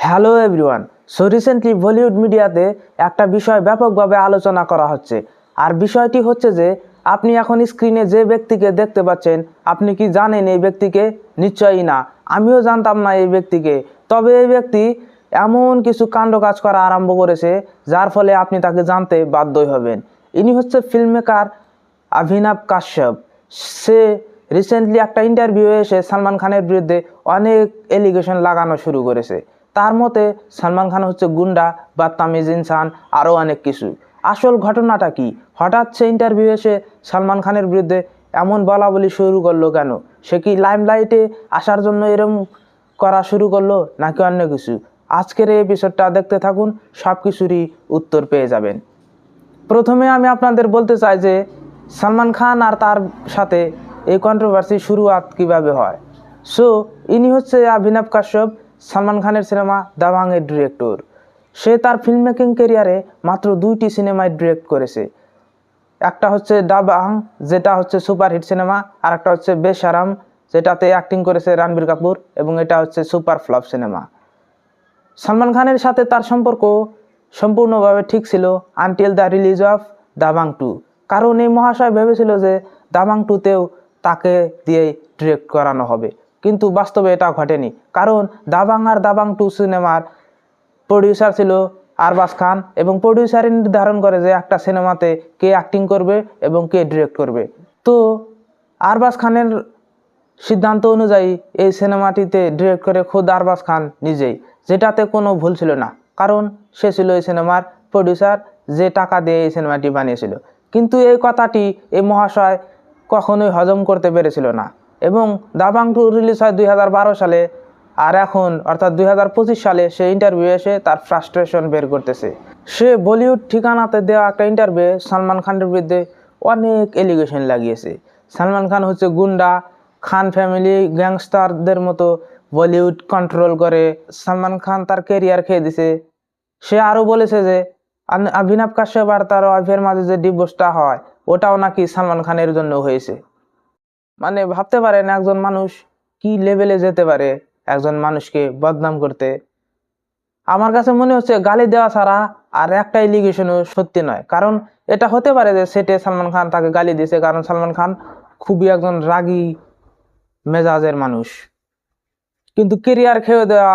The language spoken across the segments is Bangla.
Hello everyone. So recently Bollywood মিডিয়াতে একটা বিষয় ব্যাপকভাবে আলোচনা করা হচ্ছে, আর বিষয়টি হচ্ছে যে আপনি এখন স্ক্রিনে যে ব্যক্তিকে দেখতে পাচ্ছেন, আপনি কি জানেন এই ব্যক্তিকে? নিশ্চয়ই না, আমিও জানতাম না এই ব্যক্তিকে। তবে এই ব্যক্তি এমন কিছু কাণ্ড কাজ করা আরম্ভ করেছে যার ফলে আপনি তাকে জানতে বাধ্যই হবেন। ইনি হচ্ছে ফিল্ম মেকার অভিনব কাশ্যপ। সে রিসেন্টলি একটা ইন্টারভিউ এসে সালমান খানের বিরুদ্ধে অনেক এলিগেশন লাগানো শুরু করেছে। তার মতে সালমান খান হচ্ছে গুন্ডা, বদতমিজ ইনসান, আরও অনেক কিছু। আসল ঘটনাটা কি? হঠাৎ সে ইন্টারভিউ এসে সালমান খানের বিরুদ্ধে এমন বলা বলি শুরু করলো কেন? সে কি লাইমলাইটে আসার জন্য এরম করা শুরু করলো, নাকি অন্য কিছু? আজকের এই এপিসোডটা দেখতে থাকুন, সব কিছুরই উত্তর পেয়ে যাবেন। প্রথমে আমি আপনাদের বলতে চাই যে সালমান খান আর তার সাথে এই কন্ট্রোভার্সি শুরুয়াত কিভাবে হয়। সো ইনি হচ্ছে অভিনব কাশ্যপ, সালমান খানের সিনেমা দাবাংয়ের ডিরেক্টর। সে তার ফিল্ম মেকিং ক্যারিয়ারে মাত্র 2টি সিনেমায় ডিরেক্ট করেছে। একটা হচ্ছে দাবাং, যেটা হচ্ছে সুপারহিট সিনেমা, আর একটা হচ্ছে বেশারাম, যেটাতে অ্যাক্টিং করেছে রণবীর কাপুর, এবং এটা হচ্ছে সুপার ফ্লপ সিনেমা। সালমান খানের সাথে তার সম্পর্ক সম্পূর্ণভাবে ঠিক ছিল until the release of Dabangg 2। কারণ এই মহাশয় ভেবেছিল যে দাবাং 2তেও তাকে দিয়ে ডিরেক্ট করানো হবে, কিন্তু বাস্তবে এটা ঘটেনি। কারণ দাবাং আর দাবাং 2 সিনেমার প্রডিউসার ছিল আরবাজ খান, এবং প্রডিউসারই নির্ধারণ করে যে একটা সিনেমাতে কে অ্যাক্টিং করবে এবং কে ডিরেক্ট করবে। তো আরবাজ খানের সিদ্ধান্ত অনুযায়ী এই সিনেমাটিতে ডিরেক্ট করে খোদ আরবাজ খান নিজেই, যেটাতে কোনো ভুল ছিল না, কারণ সে ছিল এই সিনেমার প্রডিউসার, যে টাকা দিয়ে এই সিনেমাটি বানিয়েছিল। কিন্তু এই কথাটি এই মহাশয় কখনোই হজম করতে পেরেছিল না, এবং দাবাং 2 রিলিজ হয় 2012 সালে, আর এখন অর্থাৎ 2025 সালে সে ইন্টারভিউ এসে তার ফ্রাস্ট্রেশন বের করতেছে। সে বলিউড ঠিকানাতে দেওয়া একটা ইন্টারভিউ সালমান খানের বিরুদ্ধে অনেক এলিগেশন লাগিয়েছে। সালমান খান হচ্ছে গুন্ডা, খান ফ্যামিলি গ্যাংস্টারদের মতো বলিউড কন্ট্রোল করে, সালমান খান তার কেরিয়ার খেয়ে দিছে। সে আরও বলেছে যে অভিনব কাশ্যপ আর তার ওয়াইফের মাঝে যে ডিভোর্সটা হয়, ওটাও নাকি সালমান খানের জন্য হয়েছে। মানে ভাবতে পারেন একজন মানুষ কি লেভেলে যেতে পারে একজন মানুষকে বদনাম করতে। আমার কাছে মনে হচ্ছে গালি দেওয়া ছাড়া আর একটা এলিগেশনও সত্যি নয়। কারণ এটা হতে পারে যে সেটে সালমান খান তাকে গালি দিয়েছে, কারণ সালমান খান খুবই একজন রাগী মেজাজের মানুষ। কিন্তু কেরিয়ার খেয়ে দেওয়া,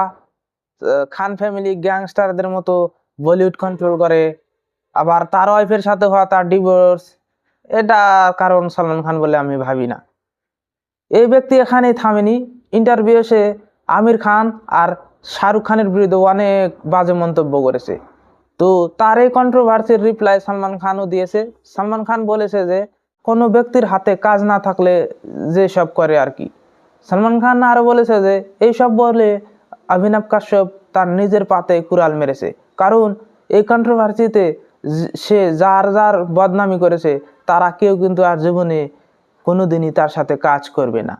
খান ফ্যামিলি গ্যাংস্টারদের মতো বলিউড কন্ট্রোল করে, আবার তার ওয়াইফের সাথে হওয়া তার ডিভোর্স, এটা কারণ সালমান খান বলে আমি ভাবি না। এই ব্যক্তি এখানেই থামেনি। ইন্টারভিউ এসে আমির খান আর শাহরুখ খানের বিরুদ্ধে অনেক বাজে মন্তব্য করেছে। তো তার এই কন্ট্রোভার্সির রিপ্লাই সালমান খানও দিয়েছে। সালমান খান বলেছে যে কোনো ব্যক্তির হাতে কাজ না থাকলে যে সব করে আর কি। সালমান খান আরও বলেছে যে এইসব বলে অভিনব কাশ্যপ তার নিজের পাতে কুড়াল মেরেছে, কারণ এই কন্ট্রোভার্সিতে সে যার যার বদনামি করেছে তারা কেউ কিন্তু আর জীবনে কোনোদিনই তার সাথে কাজ করবে না।